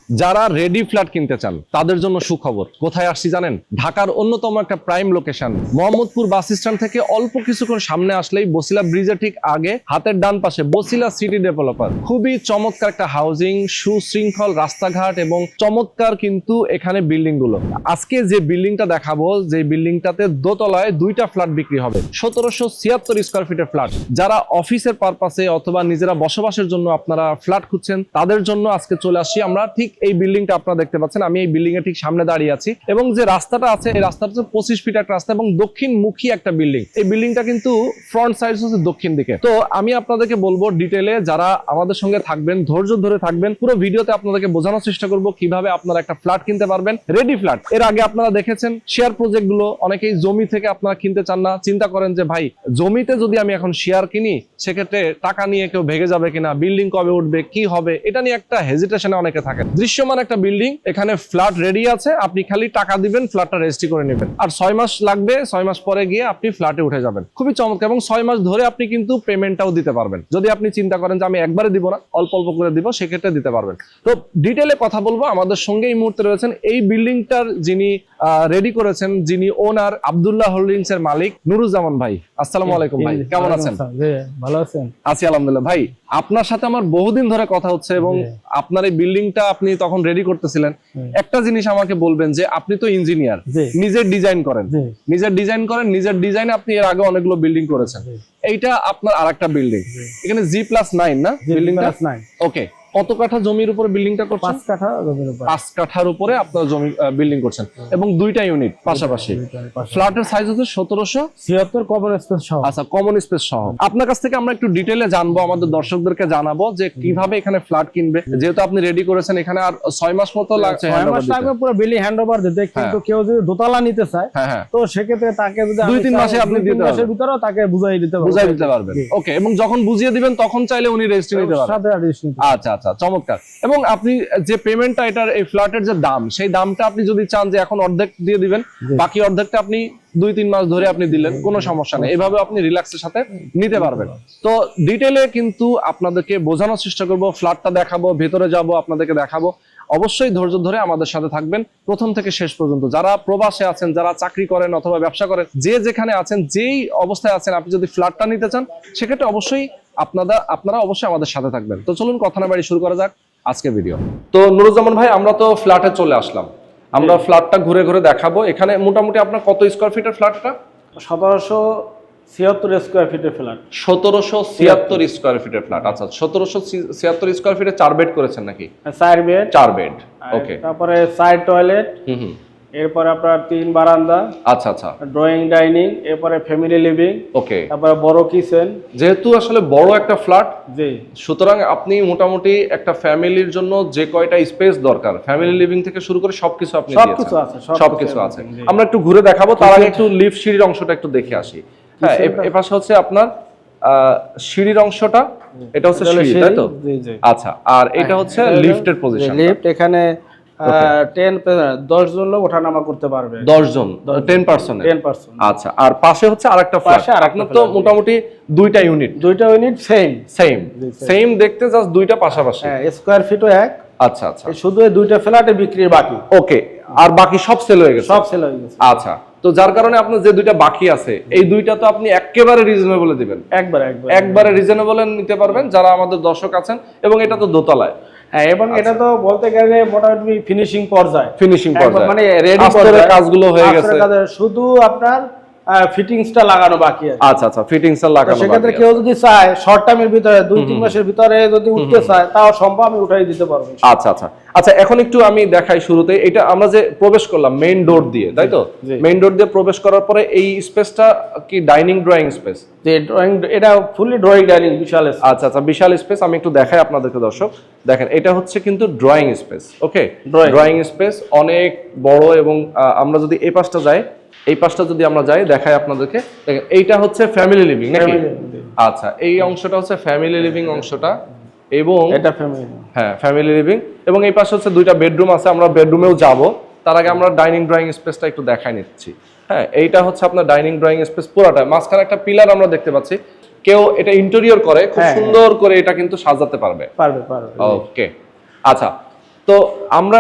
যারা ready flat কিনতে চান তাদের জন্য সুখবর। কোথায় আসছি জানেন? ঢাকার অন্যতম একটা prime location Mohammadpur bus stand থেকে অল্প কিছুক্ষণ সামনে আসলেই বসিলা ব্রিজের ঠিক আগে হাতের ডান পাশে বসিলা সিটি ডেভেলপার। খুবই চমৎকার একটা হাউজিং, সুশৃঙ্খল রাস্তাঘাট এবং চমৎকার কিন্তু এখানে বিল্ডিং গুলো। আজকে যে বিল্ডিংটা দেখাবো, যে বিল্ডিংটাতে দোতলায় দুইটা ফ্ল্যাট বিক্রি হবে, 1776 স্কয়ার ফিটের ফ্ল্যাট। যারা অফিসের পারপাসে অথবা নিজেরা বসবাসের জন্য আপনারা ফ্ল্যাট খুঁজছেন তাদের জন্য আজকে চলে আসছি আমরা। ঠিক এই বিল্ডিংটা আপনারা দেখতে পাচ্ছেন, আমি এই বিল্ডিং এর ঠিক সামনে দাঁড়িয়ে আছি এবং যে রাস্তাটা আছে এই রাস্তাটা হচ্ছে 25 ফিট একটা রাস্তা এবং দক্ষিণমুখী একটা বিল্ডিং। এই বিল্ডিংটা কিন্তু ফ্রন্ট সাইড হচ্ছে দক্ষিণ দিকে। তো আমি আপনাদেরকে বলবো ডিটেলে, যারা আমাদের সঙ্গে থাকবেন ধৈর্য ধরে থাকবেন, পুরো ভিডিওতে আপনাদেরকে বোঝানোর চেষ্টা করব কিভাবে আপনারা একটা ফ্ল্যাট কিনতে পারবেন, রেডি ফ্ল্যাট। এর আগে আপনারা দেখেছেন শেয়ার প্রজেক্ট গুলো, অনেকেই জমি থেকে আপনারা কিনতে চান না, চিন্তা করেন যে ভাই জমিতে যদি আমি এখন শেয়ার কিনি সেক্ষেত্রে টাকা নিয়ে কেউ ভেঙে যাবে কিনা, বিল্ডিং কবে উঠবে, কি হবে, এটা নিয়ে একটা হেজিটেশনে অনেকে থাকেন। দৃশ্যমান একটা বিল্ডিং, এখানে ফ্ল্যাট রেডি আছে, আপনি খালি টাকা দিবেন, ফ্ল্যাটটা রেজিস্ট্রি করে নেবেন, আর 6 মাস লাগবে, 6 মাস পরে গিয়ে আপনি ফ্ল্যাটে উঠে যাবেন। খুবই চমৎকার, এবং 6 মাস ধরে আপনি কিন্তু পেমেন্টটাও দিতে পারবেন। যদি আপনি চিন্তা করেন যে আমি একবারে দিব না, অল্প অল্প করে দিব, সেক্ষেত্রে দিতে পারবেন। তো ডিটেলে কথা বলবো। আমাদের সঙ্গে এই মুহূর্তে রয়েছেন এই বিল্ডিংটার যিনি রেডি করেছেন, যিনি ওনার আব্দুল্লাহ হোল্ডিংস এর মালিক নুরুজ্জামান ভাই। আসসালামু আলাইকুম ভাই, কেমন আছেন? ভালো আছেন? আছি আলহামদুলিল্লাহ। ভাই আপনার সাথে আমার বহুদিন ধরে কথা হচ্ছে এবং আপনার এই বিল্ডিংটা আপনি তখন রেডি করতেছিলেন। একটা জিনিস আমাকে বলবেন যে আপনি তো ইঞ্জিনিয়ার, নিজের ডিজাইন করেন, নিজের ডিজাইনে আপনি এর আগে অনেকগুলো বিল্ডিং করেছেন। এইটা আপনার আরেকটা বিল্ডিং, এখানে G+9 না বিল্ডিংটা? ওকে, কত কাঠা জমির উপরে বিল্ডিংটা করছেন? 5 কাঠা জমির উপরে। 5 কাঠার উপরে আপনার জমি বিল্ডিং করছেন এবং দুইটা ইউনিট পাশাপাশি। ফ্ল্যাটের সাইজ হচ্ছে 1776 কমন স্পেস সহ। আচ্ছা, কমন স্পেস সহ। আপনার কাছ থেকে আমরা একটু ডিটেইলে জানবো, আমাদের দর্শকদেরকে জানাবো যে কিভাবে এখানে ফ্ল্যাট কিনবে। যেহেতু আপনি রেডি করেছেন, এখানে আর 6 মাস মতো লাগছে, 6 মাস লাগবে পুরো বিল্ডিং হ্যান্ডওভার দিতে। কিন্তু কেউ যদি দোতলা নিতে চায় তো সেক্ষেত্রে তাকে যদি 2-3 মাসে আপনি দিতে পারবেন, মাসের ভিতরে তাকে বুঝাই দিতে পারবেন। ওকে, এবং যখন বুঝিয়ে দিবেন তখন চাইলে উনি রেজিস্ট্রি নিতে পারবেন। আচ্ছা আচ্ছা, চমৎকার। এবং আপনি যে পেমেন্টটা, এটার এই ফ্ল্যাটের যে দাম, সেই দামটা আপনি যদি চান যে এখন অর্ধেক দিয়ে দিবেন, বাকি অর্ধেকটা আপনি 2-3 মাস ধরে আপনি দিলেন, কোনো সমস্যা নেই। এভাবে আপনি রিল্যাক্সের সাথে নিতে পারবেন। তো ডিটেইলে কিন্তু আপনাদেরকে বোঝানোর চেষ্টা করব, ফ্ল্যাটটা দেখাবো, ভেতরে যাব, আপনাদেরকে দেখাবো। অবশ্যই ধৈর্য ধরে আমাদের সাথে থাকবেন প্রথম থেকে শেষ পর্যন্ত। যারা প্রবাসে আছেন, যারা চাকরি করেন অথবা ব্যবসা করেন, যে যেখানে আছেন, যেই অবস্থায় আছেন, আপনি যদি ফ্ল্যাটটা নিতে চান সেক্ষেত্রে অবশ্যই আপনারা অবশ্যই আমাদের সাথে থাকবেন। তো চলুন কথা না বাড়িয়ে শুরু করা যাক আজকে ভিডিও। তো নুরুজ্জামান ভাই, আমরা তো ফ্ল্যাটে চলে আসলাম, আমরা ফ্ল্যাটটা ঘুরে ঘুরে দেখাবো। এখানে মোটামুটি আপনার কত স্কয়ার ফিটের ফ্ল্যাটটা? 1776 স্কয়ার ফিটের ফ্ল্যাট। 1776 স্কয়ার ফিটের ফ্ল্যাট। আচ্ছা, 1776 স্কয়ার ফিটে 4 বেড করেছেন নাকি? 4 বেড। ওকে, তারপরে সাইড টয়লেট, এরপর আপনার 3 বারান্দা, আচ্ছা আচ্ছা, ড্রয়িং ডাইনিং, এরপরে ফ্যামিলি লিভিং, ওকে, তারপরে বড় কিচেন। যেহেতু আসলে বড় একটা ফ্ল্যাট, জি, সুতরাং আপনি মোটামুটি একটা ফ্যামিলির জন্য যে কয়টা স্পেস দরকার, ফ্যামিলি লিভিং থেকে শুরু করে সবকিছু আপনি দিয়েছেন। সবকিছু আছে। আমরা একটু ঘুরে দেখাবো, তার আগে একটু লিফট সিঁড়ির অংশটা একটু দেখে আসি। হ্যাঁ, এই পাশে হচ্ছে আপনার সিঁড়ির অংশটা, এটা হচ্ছে সিঁড়ি, তাই তো? আচ্ছা, আর এটা হচ্ছে লিফটের পজিশন। লিফট এখানে 10 জন লোক ওঠানামা করতে পারবে। 10 জন, 10%। আচ্ছা, আর পাশে হচ্ছে আরেকটা ফ্ল্যাট। আপনার তো মোটামুটি দুইটা ইউনিট সেম দেখতে, জাস্ট দুইটা পাশাপাশি। হ্যাঁ, স্কয়ার ফিটও এক। আচ্ছা আচ্ছা, শুধু এই দুইটা ফ্ল্যাটে বিক্রির বাকি। ওকে, আর বাকি সব সেল হয়ে গেছে? সব সেল হয়ে গেছে। আচ্ছা, তো যার কারণে আপনার যে দুইটা বাকি আছে, এই দুইটা তো আপনি একেবারে রিজনেবলে দিবেন। একবারে রিজনেবলে নিতে পারবেন যারা আমাদের দর্শক আছেন। এবং এটা তো দোতলায়। হ্যাঁ, এবং এটা তো বলতে গেলে মোটামুটি ফিনিশিং পর্যায়ে, মানে রেডি কাজগুলো হয়ে গেছে, শুধু আপনার ফিটিংসটা লাগানো বাকি আছে। আচ্ছা আচ্ছা, ফিটিংসটা লাগানো বাকি। সেক্ষেত্রে কেউ যদি চায় শর্ট টাইমের ভিতরে 2-3 মাসের ভিতরে যদি উঠতে চায়, তাও সম্ভব, আমি উঠাই দিতে পারবো। আচ্ছা আচ্ছা আচ্ছা, এখন একটু আমি দেখাই শুরুতে। এটা আমরা যে প্রবেশ করলাম মেইন ডোর দিয়ে, তাই তো? মেইন ডোর দিয়ে প্রবেশ করার পরে এই স্পেসটা কি ডাইনিং ড্রয়িং স্পেস? এটা ফুলি ড্রয়িং ডাইনিং, বিশাল। আচ্ছা আচ্ছা, বিশাল স্পেস। আমি একটু দেখাই আপনাদেরকে দর্শক, দেখেন এটা হচ্ছে কিন্তু ড্রয়িং স্পেস। ওকে, ড্রয়িং স্পেস অনেক বড়। এবং আমরা যদি এই পাশটা যাই, এই পাশটা যদি আমরা যাই, দেখাই আপনাদেরকে, দেখেন এইটা হচ্ছে ফ্যামিলি লিভিং নাকি? আচ্ছা, এই অংশটা হচ্ছে ফ্যামিলি লিভিং অংশটা, এবং এটা ফ্যামিলি, হ্যাঁ ফ্যামিলি লিভিং। এবং এই পাশে হচ্ছে দুইটা বেডরুম আছে, আমরা বেডরুমেও যাব। তার আগে আমরা ডাইনিং ড্রয়িং স্পেসটা একটু দেখাই নিচ্ছি। হ্যাঁ, এইটা হচ্ছে আপনার ডাইনিং ড্রয়িং স্পেস পুরোটা। মাঝখানে একটা পিলার আমরা দেখতে পাচ্ছি, কেউ এটা ইন্টেরিয়র করে খুব সুন্দর করে এটা কিন্তু সাজাতে পারবে। পারবে। ওকে, আচ্ছা, তো আমরা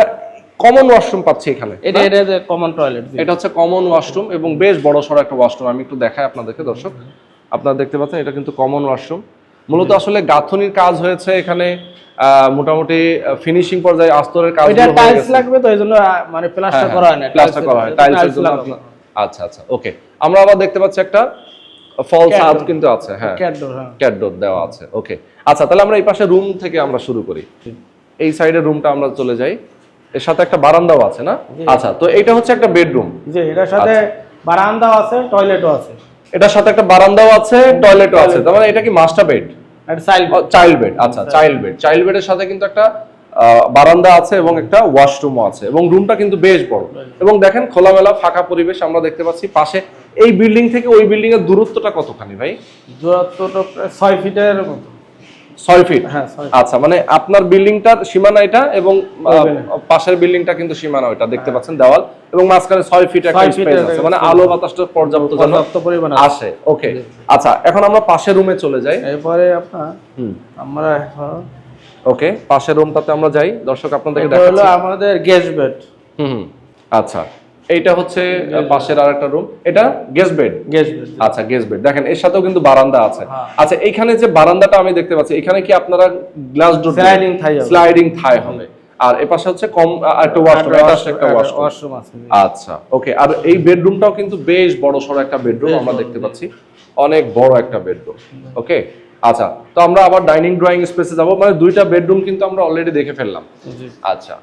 কমন ওয়াশরুম পাচ্ছি এখানে। এটা যে কমন টয়লেট, এটা হচ্ছে কমন ওয়াশরুম এবং বেশ বড় সড়ো একটা ওয়াশরুম। আমি একটু দেখাই আপনাদেরকে দর্শক, আপনারা দেখতে পাচ্ছেন এটা কিন্তু কমন ওয়াশরুম। মূলত আসলে গাঁথনির কাজ হয়েছে এখানে, মোটামুটি ফিনিশিং পর্যায়ে আস্তরের কাজ এটা টাইলস লাগবে তো এইজন্য মানে প্লাস্টার করা হয় না, প্লাস্টার করা হয় টাইলসের জন্য। আচ্ছা আচ্ছা, ওকে। আমরা আবার দেখতে পাচ্ছি একটা ফল ছাদ কিন্তু আছে, হ্যাঁ ক্যাট ডোর দেওয়া আছে। ওকে, আচ্ছা তাহলে আমরা এই পাশে রুম থেকে আমরা শুরু করি। এই সাইডের রুমটা আমরা চলে যাই, এর সাথে একটা বারান্দাও আছে না? আচ্ছা, তো এটা হচ্ছে একটা বেডরুম। জি, এটার সাথে বারান্দাও আছে, টয়লেটও আছে। এটার সাথে একটা বারান্দাও আছে, টয়লেটও আছে। তার মানে এটা কি মাস্টার বেড? এটা চাইল্ড বেড। আচ্ছা, চাইল্ড বেডের সাথে কিন্তু একটা বারান্দা আছে এবং একটা ওয়াশরুমও আছে এবং রুমটা কিন্তু বেশ বড়। এবং দেখেন খোলামেলা ফাঁকা পরিবেশ আমরা দেখতে পাচ্ছি। পাশে এই বিল্ডিং থেকে ওই বিল্ডিং এর দূরত্বটা কতখানি ভাই? দূরত্বটা 6 ফিটের মতো। 6 ফিট? হ্যাঁ, 6 ফিট। আচ্ছা, মানে আপনার বিল্ডিংটার সীমানা এটা এবং পাশের বিল্ডিংটা কিন্তু সীমানা ওইটা দেখতে পাচ্ছেন দেওয়াল, এবং মাঝখানে 6 ফিট একটা স্পেস আছে, মানে আলো বাতাসটা পর্যাপ্ত পরিমাণে আসে। ওকে, আচ্ছা এখন আমরা পাশের রুমে চলে যাই। এরপরে আমরা ওকে, পাশের রুমটাতে আমরা যাই দর্শক, আপনাদেরকে এটা হলো আমাদের গেস্ট বেড। আচ্ছা, এইটা হচ্ছে পাশের আরেকটা রুম, এটা গেস্ট বেড। আচ্ছা, গেস্ট বেড দেখেন, এর সাথেও কিন্তু বারান্দা আছে। আচ্ছা, এইখানে যে বারান্দাটা আমি দেখতে পাচ্ছি, এখানে কি আপনারা গ্লাস ডোর স্লাইডিং থাই হবে? আর এই পাশে হচ্ছে একটা ওয়াশরুম আছে। আচ্ছা, ওকে। আর এই বেডরুমটাও কিন্তু বেশ বড় সড়ো একটা বেডরুম আমরা দেখতে পাচ্ছি, অনেক বড় একটা বেডরুম। ওকে, আচ্ছা, তো আমরা আবার ডাইনিং ড্রয়িং স্পেসে যাব, মানে দুইটা বেডরুম কিন্তু আমরা অলরেডি দেখে ফেললাম। আচ্ছা,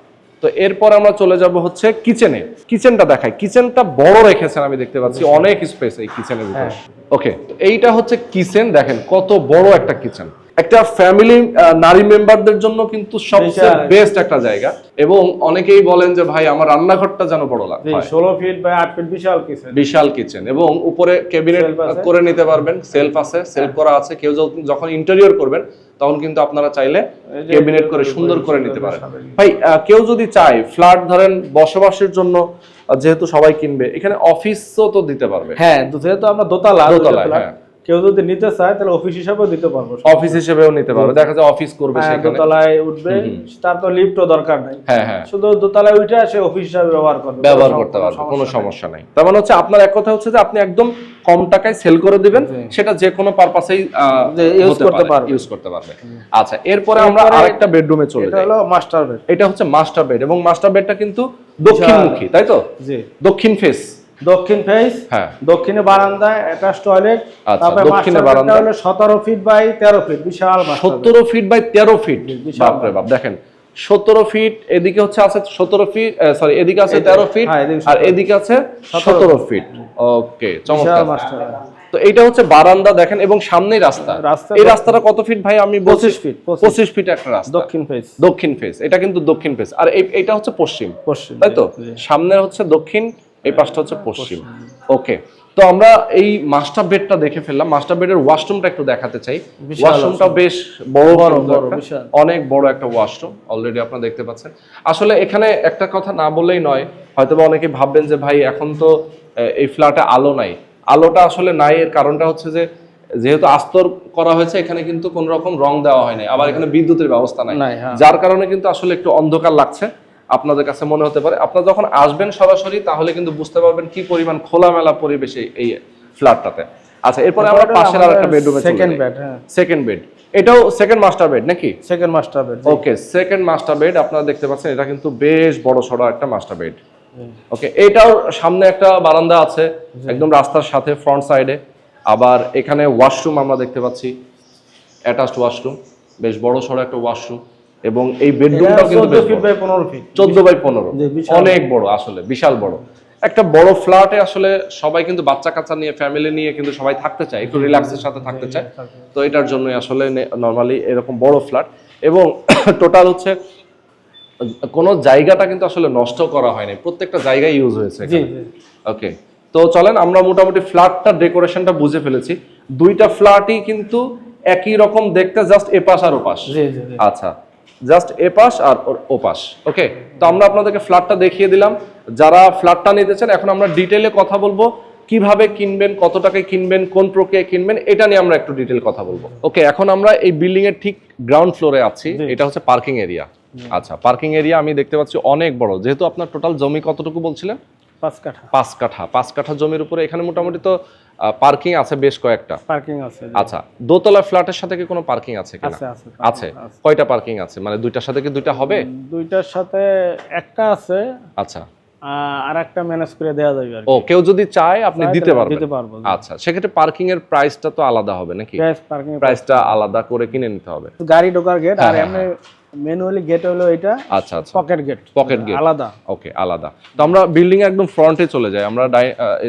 তো এরপর আমরা চলে যাব হচ্ছে কিচেনে। কিচেনটা দেখাই, কিচেনটা বড় রেখেছেন আমি দেখতে পাচ্ছি, অনেক স্পেস এই কিচেনের ভিতরে। ওকে, এইটা হচ্ছে কিচেন, দেখেন কত বড় একটা কিচেন। একটা ফ্যামিলি নারী মেম্বারদের জন্য কিন্তু সবচেয়ে বেস্ট একটা জায়গা। এবং অনেকেই বলেন যে ভাই আমার রান্নাঘরটা যেন বড় লাগে, 16 ফিট বাই 8 ফিট বিশাল কিচেন, এবং উপরে ক্যাবিনেট করে নিতে পারবেন, সেলফ আছে, সেলফ করা আছে। কেউ যখন ইন্টেরিয়র করবেন তখন কিন্তু আপনারা চাইলে ক্যাবিনেট করে সুন্দর করে নিতে পারেন। ভাই কেউ যদি চায় ফ্ল্যাট ধরেন বসবাসের জন্য, যেহেতু সবাই কিনবে, এখানে অফিসও তো দিতে পারবে। হ্যাঁ, যেহেতু আমরা দোতলা, কেউ যদি নিতে চায় তাহলে অফিস হিসেবেও দিতে পারবো, অফিস হিসেবেও নিতে পারবে। দেখা যায় অফিস করবে সেখানে, দোতলায় উঠবে, তার তো লিফটও দরকার নাই। হ্যাঁ, শুধু দোতলায় উঠে সে অফিস হিসেবে ব্যবহার করতে পারবে, কোনো সমস্যা নাই। তার মানে হচ্ছে আপনার এক কথা হচ্ছে যে আপনি একদম কম টাকায় সেল করে দিবেন, সেটা যে কোনো পারপাসেই ইউজ করতে পারবে। আচ্ছা, এরপরে আমরা আরেকটা বেডরুমে চলে যাই। এটা হলো মাস্টার বেড। এটা হচ্ছে মাস্টার বেড, এবং মাস্টার বেডটা কিন্তু দক্ষিণমুখী, তাই তো? জি, দক্ষিণ ফেস। হ্যাঁ, দক্ষিণে বারান্দা, অ্যাটাচ টয়লেট। তারপরে দক্ষিণে বারান্দা হলো 17 ফিট বাই 13 ফিট, বিশাল মাস্টার। 17 ফিট বাই 13 ফিট, বাপ রে বাপ। দেখেন 17 ফিট, এদিকে হচ্ছে আছে 17 ফিট, সরি এদিকে আছে 13 ফিট, আর এদিকে আছে 17 ফিট। ওকে, চমৎকার। তো এইটা হচ্ছে বারান্দা দেখেন, এবং সামনেই রাস্তা। এই রাস্তাটা কত ফিট ভাই? আমি 25 ফিট একটা রাস্তা, দক্ষিণ ফেস। এটা কিন্তু দক্ষিণ ফেস, আর এইটা হচ্ছে পশ্চিম, তাই তো? সামনে হচ্ছে দক্ষিণ, এই পাশটা হচ্ছে পশ্চিম। ওকে, তো আমরা এই মাস্টার বেডটা দেখে ফেললাম। মাস্টার বেডের ওয়াশরুমটা একটু দেখাতে চাই। ওয়াশরুমটা বেশ বড়, অনেক বড় একটা ওয়াশরুম অলরেডি আপনারা দেখতে পাচ্ছেন। আসলে এখানে একটা কথা না বললেই নয়, হয়তোবা অনেকে ভাববেন যে ভাই এখন তো এই ফ্ল্যাটে আলো নাই। আলোটা আসলে নাই, এর কারণটা হচ্ছে যে যেহেতু আস্তর করা হয়েছে, এখানে কিন্তু কোন রকম রং দেওয়া হয় নাই, আবার এখানে বিদ্যুতের ব্যবস্থা নাই, যার কারণে কিন্তু আসলে একটু অন্ধকার লাগছে আপনাদের কাছে মনে হতে পারে। আপনারা যখন আসবেন সরাসরি তাহলে কিন্তু বুঝতে পারবেন কি পরিমাণ খোলামেলা পরিবেশে এই ফ্ল্যাটটাতে। আচ্ছা, এরপরে আমরা পাশের আরেকটা বেডরুমে চলে যাই। সেকেন্ড বেড, এটাও সেকেন্ড মাস্টার বেড নাকি? Second master bed. Okay, second master bed আপনারা দেখতে পাচ্ছেন, এটা কিন্তু বেশ বড় সড়ো একটা মাস্টার বেড। ওকে, এটাও সামনে একটা বারান্দা আছে একদম রাস্তার সাথে ফ্রন্ট সাইডে। আবার এখানে ওয়াশরুম আমরা দেখতে পাচ্ছি, অ্যাটাচড ওয়াশরুম, বেশ বড় সড়ো একটা ওয়াশরুম। এবং এই বেডরুমটাও কিন্তু 14 ফিট বাই 15, অনেক বড়, আসলে বিশাল বড় একটা বড় ফ্ল্যাটে। আসলে সবাই কিন্তু বাচ্চা কাচ্চা নিয়ে, ফ্যামিলি নিয়ে কিন্তু সবাই থাকতে চায়, একটু রিল্যাক্সের সাথে থাকতে চায়। তো এটার জন্যই আসলে নরমালি এরকম বড় ফ্ল্যাট। এবং টোটাল হচ্ছে কোনো জায়গাটা কিন্তু আসলে নষ্ট করা হয়নি, প্রত্যেকটা জায়গায় ইউজ হয়েছে। ওকে, তো চলেন আমরা মোটামুটি ফ্ল্যাটটা ডেকোরেশনটা বুঝে ফেলেছি। দুইটা ফ্ল্যাটই কিন্তু একই রকম দেখতে, জাস্ট এপাশ আর ওপাশ। আচ্ছা, জাস্ট এপাশ আর ওপাশ। ওকে, তো আমরা আপনাদেরকে ফ্ল্যাটটা দেখিয়ে দিলাম। যারা ফ্ল্যাটটা নিতে চান, এখন আমরা ডিটেইলে কথা বলবো কিভাবে কিনবেন, কত টাকায় কিনবেন, কোন প্রক্রিয়ায় কিনবেন, এটা নিয়ে আমরা একটু ডিটেইল কথা বলবো। ওকে, এখন আমরা এই বিল্ডিং এর ঠিক গ্রাউন্ড ফ্লোরে আছি, এটা হচ্ছে পার্কিং এরিয়া। আচ্ছা, পার্কিং এরিয়া আমি দেখতে পাচ্ছি অনেক বড়, যেহেতু আপনার টোটাল জমি কতটুকু বলছিলেন? 5 কাঠা 5 কাঠা জমির উপরে এখানে মোটামুটি তো পার্কিং আছে বেশ কয়েকটা। পার্কিং আছে। আচ্ছা, দোতলা ফ্ল্যাটের সাথে কি কোনো পার্কিং আছে কিনা? আছে আছে। কয়টা পার্কিং আছে, মানে দুইটার সাথে কি দুইটা হবে? দুইটার সাথে একটা আছে। আচ্ছা, আর একটা ম্যানেজ করে দেওয়া যাবে আর ও কেউ যদি চায় আপনি দিতে পারবেন? দিতে পারবো। আচ্ছা, সেক্ষেত্রে পার্কিং এর প্রাইসটা তো আলাদা হবে নাকি? পার্কিং প্রাইসটা আলাদা করে কিনে নিতে হবে। গাড়ি ঢোকার গেট আর এমনি ম্যানুয়ালি গেট হলো এটা। আচ্ছা আচ্ছা, পকেট গেট আলাদা। ওকে, আলাদা। তো আমরা বিল্ডিং এর একদম ফ্রন্টে চলে যাই। আমরা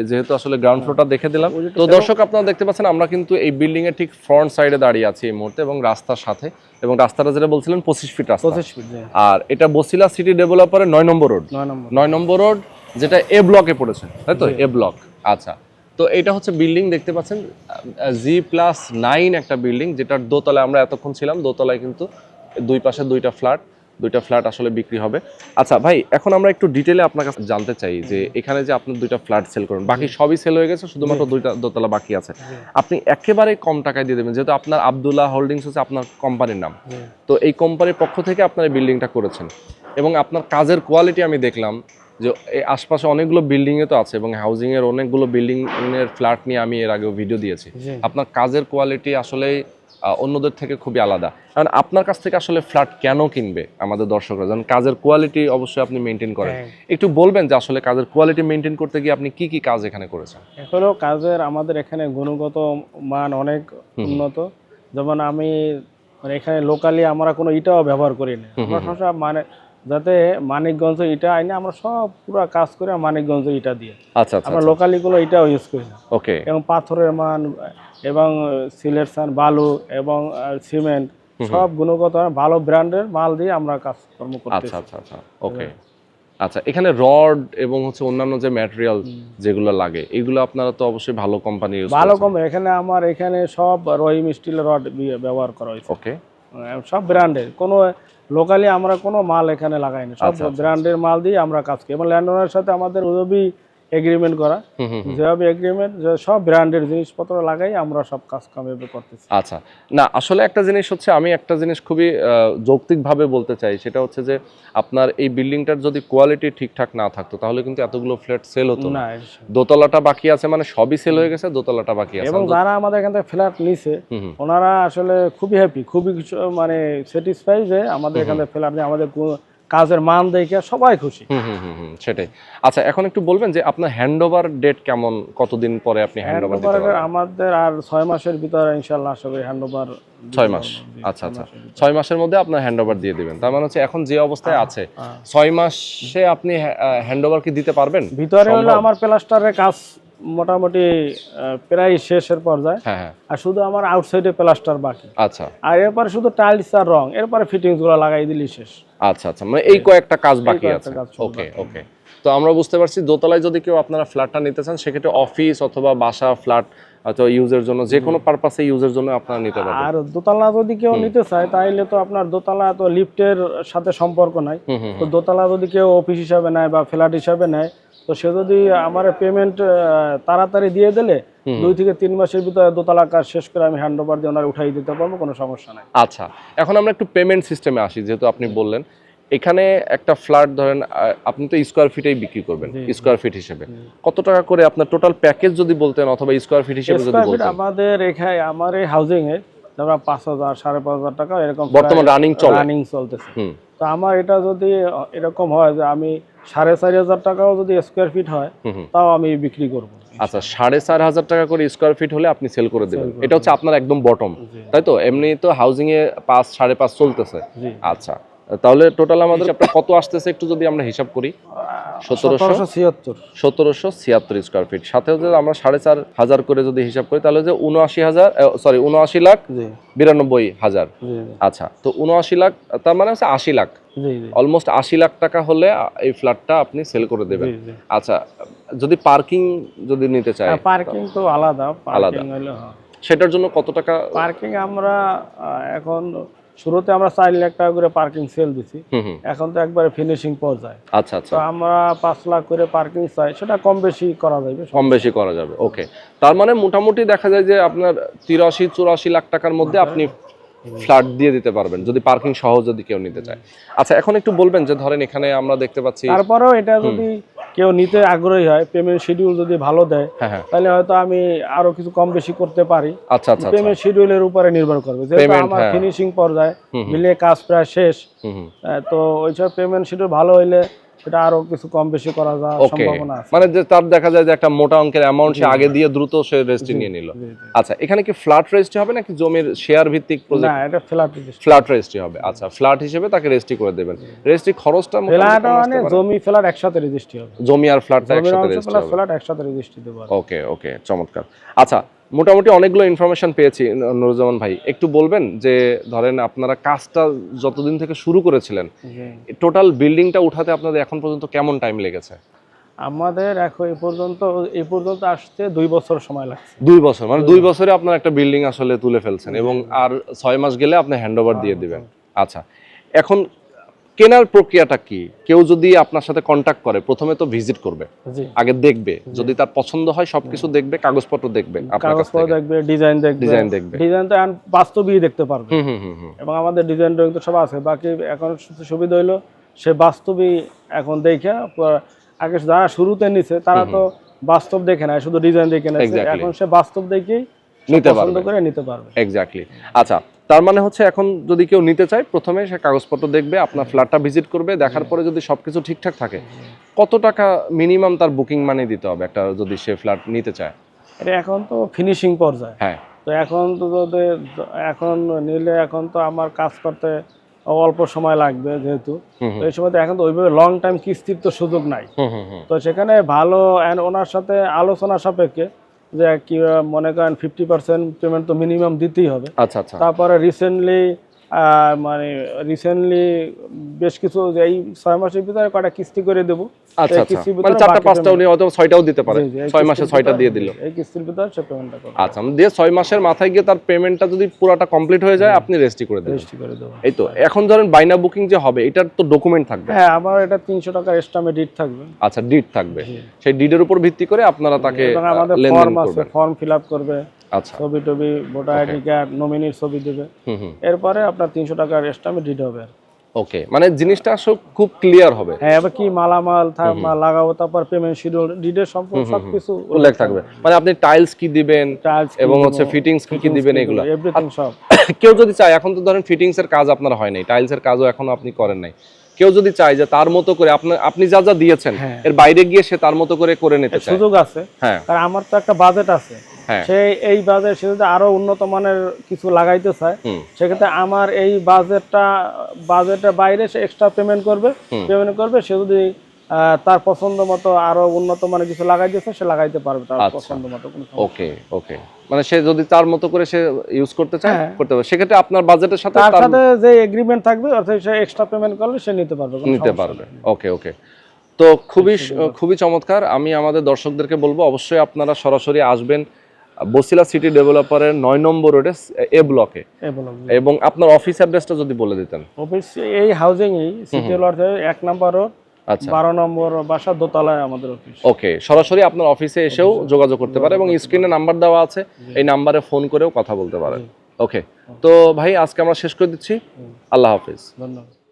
যেহেতু আসলে গ্রাউন্ড ফ্লোরটা দেখে দিলাম, তো দর্শক আপনারা দেখতে পাচ্ছেন আমরা কিন্তু এই বিল্ডিং এর ঠিক ফ্রন্ট সাইডে দাঁড়িয়ে আছি এই মুহূর্তে, এবং রাস্তার সাথে, এবং রাস্তাটা যেটা বলছিলেন 25 ফিট রাস্তা। 25 ফিট। আর এটা বসিলা সিটি ডেভেলপারের 9 নম্বর রোড। 9 নম্বর রোড, যেটা এ ব্লকে পড়েছে, তাই তো? এ ব্লক। আচ্ছা, তো এটা হচ্ছে বিল্ডিং দেখতে পাচ্ছেন G+9 একটা বিল্ডিং, যেটার দোতলায় আমরা এতক্ষণ ছিলাম। দোতলায় কিন্তু দুই পাশে দুইটা ফ্ল্যাট আসলে বিক্রি হবে। আচ্ছা ভাই, এখন আমরা একটু ডিটেইলে আপনার কাছে জানতে চাই যে এখানে যে আপনি দুইটা ফ্ল্যাট সেল করেন, বাকি সবই সেল হয়ে গেছে, শুধুমাত্র দুইটা দোতলা বাকি আছে। আপনি একেবারে কম টাকায় দিয়ে দেবেন, যেহেতু আপনার আব্দুল্লাহ হোল্ডিংস হচ্ছে আপনার কোম্পানির নাম, তো এই কোম্পানির পক্ষ থেকে আপনার এই বিল্ডিংটা করেছেন, এবং আপনার কাজের কোয়ালিটি আমি দেখলাম যে এই আশপাশে অনেকগুলো বিল্ডিং এ তো আছে, এবং হাউজিং এর অনেকগুলো বিল্ডিং এর ফ্ল্যাট নিয়ে আমি এর আগেও ভিডিও দিয়েছি। আপনার কাজের কোয়ালিটি আসলে অন্যদের থেকে খুবই আলাদা। কারণ আপনার কাছ থেকে আসলে ফ্ল্যাট কেন কিনবে আমাদের দর্শকরা? যেমন কাজের কোয়ালিটি অবশ্যই আপনি মেনটেন করেন, একটু বলবেন যে আসলে কাজের কোয়ালিটি মেনটেন করতে গিয়ে আপনি কি কি কাজ এখানে করেছেন? এখনো কাজের আমাদের এখানে গুণগত মান অনেক উন্নত। যেমন আমি এখানে লোকালি আমরা কোনো ইটাও ব্যবহার করি না। আমরা সব মানে যাতে মানিকগঞ্জ ইটা আইনে আমরা সব পুরো কাজ করে মানিকগঞ্জ ইটা দিয়ে। আচ্ছা আচ্ছা, আমরা লোকালি গুলো ইটাও ইউজ করি না। ওকে। এবং পাথরের মান এবং সিলেকশন বালু এবং সিমেন্ট সব গুণগত ভালো ব্র্যান্ডের মাল দিয়ে আমরা কাজকর্ম করতেছি। আচ্ছা আচ্ছা আচ্ছা, ওকে। আচ্ছা, এখানে রড এবং হচ্ছে অন্যান্য যে ম্যাটেরিয়াল যেগুলো লাগে, এগুলো আপনারা তো অবশ্যই ভালো কোম্পানি ইউজ করেন। ভালো কোম্পানি এখানে আমার এখানে সব রহিম স্টিল রড ব্যবহার করা হয়েছে। ওকে, সব ব্র্যান্ডের, কোনো লোকালি আমরা কোনো মাল এখানে লাগাই না, সব ব্র্যান্ডের মাল দিয়ে আমরা কাজ করি। এবং ল্যান্ডওনারের সাথে আমাদের ওইভাবেই এগ্রিমেন্ট করা, যেভাবে এগ্রিমেন্ট সব ব্র্যান্ডের জিনিসপত্র লাগাই আমরা সব কাজ কামে করতেছি। আচ্ছা, না আসলে একটা জিনিস হচ্ছে, আমি একটা জিনিস খুবই যৌক্তিকভাবে বলতে চাই, সেটা হচ্ছে যে আপনার এই বিল্ডিংটার যদি কোয়ালিটি ঠিকঠাক না থাকতো তাহলে কিন্তু এতগুলো ফ্ল্যাট সেল হতো না। দোতলাটা বাকি আছে, মানে সবই সেল হয়ে গেছে, দোতলাটা বাকি আছে। এবং যারা আমাদের এখান থেকে ফ্ল্যাট নিছে ওনারা আসলে খুবই হ্যাপি, খুবই মানে স্যাটিসফাই যে আমাদের এখান থেকে ফ্ল্যাট নিয়ে আমাদের কাজের মান দেখে সবাই খুশি। সেটাই। আচ্ছা, এখন একটু বলবেন যে আপনার হ্যান্ডওভার ডেট কেমন, কতদিন পরে আপনি হ্যান্ডওভার দিতে পারবেন? আমাদের আর 6 মাসের ভিতরে ইনশাআল্লাহ আশা করি হ্যান্ডওভার। 6 মাস? আচ্ছা আচ্ছা, 6 মাসের মধ্যে আপনার হ্যান্ডওভার দিয়ে দিবেন। তার মানে হচ্ছে এখন যে অবস্থায় আছে 6 মাসে আপনি হ্যান্ডওভার কি দিতে পারবেন? ভিতরে হলো আমার প্লাস্টারের কাজ মোটামুটি প্রায় শেষের পর্যায়ে। হ্যাঁ, আর শুধু আমার আউটসাইডে প্লাস্টার বাকি। আচ্ছা, আর এরপরে শুধু টাইলস আর রং, এরপরে ফিটিংস গুলো লাগাই দিলি শেষ। আচ্ছা আচ্ছা, মানে এই কয়েকটা কাজ বাকি আছে। ওকে ওকে, তো আমরা বুঝতে পারছি দোতলায় যদি কেউ আপনারা ফ্ল্যাটটা নিতে চান, সেক্ষেত্রে অফিস অথবা বাসা ফ্ল্যাট অথবা ইউজের জন্য, যে কোনো পারপাসে ইউজের জন্য আপনারা নিতে পারবেন। আর দোতলা যদি কেউ নিতে চায় তাহলে তো আপনার দোতলা তো লিফটের সাথে সম্পর্ক নাই। তো দোতলা যদি কেউ অফিস হিসাবে নেয় বা ফ্ল্যাট হিসাবে নেয়, তো সে যদি আমার পেমেন্ট তাড়াতাড়ি দিয়ে দিলে 2 থেকে 3 মাসের ভিতরে দোতলা কাজ শেষ করে আমি হ্যান্ডওভার দিয়ে ওনার উঠাই দিতে পারবো, কোনো সমস্যা নাই। আচ্ছা, এখন আমরা একটু পেমেন্ট সিস্টেমে আসি। যেহেতু আপনি বললেন এখানে একটা ফ্ল্যাট ধরেন আপনি তো স্কয়ার ফিটেই বিক্রি করবেন, স্কয়ার ফিট হিসেবে কত টাকা করে আপনার টোটাল প্যাকেজ যদি বলতেন, অথবা স্কয়ার ফিট হিসেবে যদি বলতেন? আমাদের এখানে আমার এই হাউজিং এ আমরা 5,000 5,500 টাকা এরকম বর্তমান রানিং চলতেছে। তো আমার এটা যদি এরকম হয় যে আমি 4,500 টাকাও যদি স্কয়ার ফিট হয় তাও আমি বিক্রি করব। আচ্ছা, 4,500 টাকা করে স্কয়ার ফিট হলে আপনি সেল করে দেবেন, এটা হচ্ছে আপনার একদম বটম, তাই তো? এমনি তো হাউজিং এ 5 5.5 চলতেছে। আচ্ছা, তাহলে টোটাল আমাদের আপনার কত আসতেছে একটু যদি আমরা হিসাব করি? 1776 স্কয়ার ফিট, সাথে যদি আমরা 4,500 করে যদি হিসাব করি তাহলে যে 79,92,000। আচ্ছা, তো 79 লাখ, তার মানে হচ্ছে 80 লাখ, অলমোস্ট 80 লাখ টাকা হলে এই ফ্ল্যাটটা আপনি সেল করে দেবেন। আচ্ছা, যদি পার্কিং যদি নিতে চাই? পার্কিং তো আলাদা, সেটার জন্য কত টাকা পার্কিং? আমরা এখন শুরুতে আমরা 4 লাখ টাকা করে পার্কিং সেল দিছি, এখন তো একবারে ফিনিশিং পর্যায়ে। আচ্ছা আচ্ছা, তো আমরা 5 লাখ করে পার্কিং চাই, সেটা কম বেশি করা যাবে, কম বেশি করা যাবে। ওকে, তার মানে মোটামুটি দেখা যায় যে আপনার 83-84 লাখ টাকার মধ্যে আপনি ফ্ল্যাট দিয়ে দিতে পারবেন যদি পার্কিং সহ যদি কেউ নিতে চায়। আচ্ছা, এখন একটু বলবেন যে ধরেন এখানে আমরা দেখতে পাচ্ছি, তারপরেও এটা যদি কেউ নিতে আগ্রহী হয়, পেমেন্ট শিডিউল যদি ভালো দেয়, হ্যাঁ, তাহলে হয়তো আমি আরো কিছু কম বেশি করতে পারি। আচ্ছা আচ্ছা, পেমেন্ট শিডিউলের উপরে নির্ভর করবে, যেহেতু আমার ফিনিশিং পর্যায়ে মিলে কাজ প্রায় শেষ, তো ওইসব পেমেন্ট শিডিউল ভালো হইলে এটা আরো কিছু কম বেশি করা যাওয়ার সম্ভাবনা আছে। মানে যে তার দেখা যায় যে একটা মোটা অঙ্কের অ্যামাউন্ট সে আগে দিয়ে দ্রুত সে রেজিস্ট্রি নিয়ে নিল। আচ্ছা, এখানে কি ফ্ল্যাট রেজিস্ট্রি হবে নাকি জমির শেয়ার ভিত্তিক প্রজেক্ট? না, এটা ফ্ল্যাট রেজিস্ট্রি। ফ্ল্যাট রেজিস্ট্রি হবে। আচ্ছা, ফ্ল্যাট হিসেবে তাকে রেজিস্ট্রি করে দেবেন। রেজিস্ট্রি খরচটা ফ্ল্যাট মানে জমি ফ্ল্যাট একসাথে রেজিস্ট্রি হবে, জমি আর ফ্ল্যাটটা একসাথে রেজিস্ট্রি হবে। ফ্ল্যাট একসাথে রেজিস্ট্রি দেব। ওকে ওকে, চমৎকার। আচ্ছা, মোটামুটি অনেকগুলো ইনফরমেশন পেয়েছি নুরুজ্জামান ভাই, একটু বলবেন যে ধরেন আপনারা কাজটা যতদিন থেকে শুরু করেছিলেন, টোটাল বিল্ডিংটা উঠাতে আপনাদের এখন পর্যন্ত কেমন টাইম লেগেছে? আমাদের এখন এই পর্যন্ত আসতে 2 বছর সময় লাগছে। 2 বছর, মানে 2 বছরে আপনার একটা বিল্ডিং আসলে তুলে ফেলছেন এবং আর 6 মাস গেলে আপনি হ্যান্ডওভার দিয়ে দিবেন। আচ্ছা, এখন কেনার প্রক্রিয়াটা কি? কেউ যদি আপনার সাথে কন্ট্যাক্ট করে, প্রথমে তো ভিজিট করবে, আগে দেখবে, যদি তার পছন্দ হয় সবকিছু দেখবে, কাগজপত্র দেখবে, আপনার কাছ থেকে দেখবে, ডিজাইন দেখবে, ডিজাইন তো বাস্তবেই দেখতে পারবে, এবং আমাদের ডিজাইন ড্রয়িং তো সব আছে। বাকি এখন সুবিধা হইলো সে বাস্তবেই এখন দেখে, আগে যারা শুরুতে নিছে তারা তো বাস্তব দেখে না, শুধু ডিজাইন দেখে না, এখন সে বাস্তব দেখেই পছন্দ করে নিতে পারবে। এক্স্যাক্টলি। আচ্ছা, তার মানে হচ্ছে এখন যদি কেউ নিতে চায়, প্রথমে সে কাগজপত্র দেখবে, আপনার ফ্ল্যাটটা ভিজিট করবে, দেখার পরে যদি সবকিছু ঠিকঠাক থাকে, কত টাকা মিনিমাম তার বুকিং মানি দিতে হবে একটা, যদি সে ফ্ল্যাট নিতে চায়? এটা এখন তো ফিনিশিং পর্যায়ে, হ্যাঁ, তো এখন তো এখন নিলে এখন তো আমার কাজ করতে অল্প সময় লাগবে, যেহেতু এই সময় তো এখন তো ওইভাবে লং টাইম কিস্তির তো সুযোগ নাই। তো সেখানে ভালো ওনার সাথে আলোচনা সাপেক্ষে যে কি মনে করেন 50% পেমেন্ট তো মিনিমাম দিতেই হবে। আচ্ছা আচ্ছা। তারপরে রিসেন্টলি বেশ কিছু এই 6 মাসের ভিতরে কয়টা কিস্তি করে দেবো। আচ্ছা আচ্ছা, মানে 4টা 5টা উনি হয়তো 6টাও দিতে পারে, 6 মাসে 6টা দিয়ে দিল, এই কিস্তির ভিতরে সে পেমেন্টটা করবে। আচ্ছা, দিয়ে 6 মাসের মাথায় গিয়ে তার পেমেন্টটা যদি পুরোটা কমপ্লিট হয়ে যায়, আপনি রেজিস্ট্রি করে দেবেন। এই তো। এখন ধরেন বাইনা বুকিং যে হবে, এটার তো ডকুমেন্ট থাকবে। হ্যাঁ, আমার এটা 300 টাকার এস্টামে ডিড থাকবে। আচ্ছা, ডিড থাকবে, সেই ডিডের উপর ভিত্তি করে আপনারা তাকে লেনদেন করবেন, ফর্ম ফিল আপ করবে, আচ্ছা, ছবি টবি, ভোটার আইডি কার্ড, নমিনির ছবি দেবে, এরপরে আপনার 300 টাকার এস্টামে ডিড হবে। ওকে, মানে জিনিসটা আসলে খুব ক্লিয়ার হবে। হ্যাঁ, এবার কি মালামাল লাগাবো, তারপর পেমেন্ট শিডিউল, ডিডের সম্পূর্ণ সবকিছু উল্লেখ থাকবে। মানে আপনি টাইলস কি দিবেন এবং হচ্ছে ফিটিংস কি দিবেন, এগুলো এভরিথিং সব। কেউ যদি চায়, এখন তো ধরেন ফিটিংস এর কাজ আপনার হয় নাই, টাইলস এর কাজও এখনো আপনি করেন নাই, কেউ যদি চায় যে তার মতো করে আপনি যা যা দিয়েছেন এর বাইরে গিয়ে সে তার মতো করে নিতে চায়, সুযোগ আছে। হ্যাঁ, কারণ আমার তো একটা বাজেট আছে, সে এই বাজেট সে যদি আরো উন্নত মানের কিছু লাগাইতে চায়, সেক্ষেত্রে আমার এই বাজেটের বাইরে সে এক্সট্রা পেমেন্ট করবে, সে যদি তার পছন্দ মতো আরো উন্নত মানের কিছু লাগাইতেছে, সে লাগাইতে পারবে তার পছন্দ মতো। ওকে ওকে, মানে সে যদি তার মতো করে সে ইউজ করতে চায়, করতে পারবে। সেক্ষেত্রে আপনার বাজেটের সাথে তার সাথে যে এগ্রিমেন্ট থাকবে, অর্থাৎ সে এক্সট্রা পেমেন্ট করলে সে নিতে পারবে। ওকে ওকে, তো খুবই চমৎকার। আমি আমাদের দর্শকদেরকে বলবো, অবশ্যই আপনারা সরাসরি আসবেন বছিলা সিটি ডেভেলপারের 9 নম্বর রোডে এ ব্লকে, এবং আপনার অফিস অ্যাড্রেসটা যদি বলে দিতেন। অফিস এই হাউজিং এই সিটি ডেভেলপার 1 নম্বর রোড, আচ্ছা, 12 নম্বর বাসা, দোতলায় আমাদের অফিস। ওকে, সরাসরি আপনার অফিসে এসেও যোগাযোগ করতে পারে, এবং স্ক্রিনে নাম্বার দেওয়া আছে, এই নাম্বারে ফোন করেও কথা বলতে পারে। ওকে, তো ভাই আজকে আমরা শেষ করে দিচ্ছি। আল্লাহ হাফেজ। ধন্যবাদ।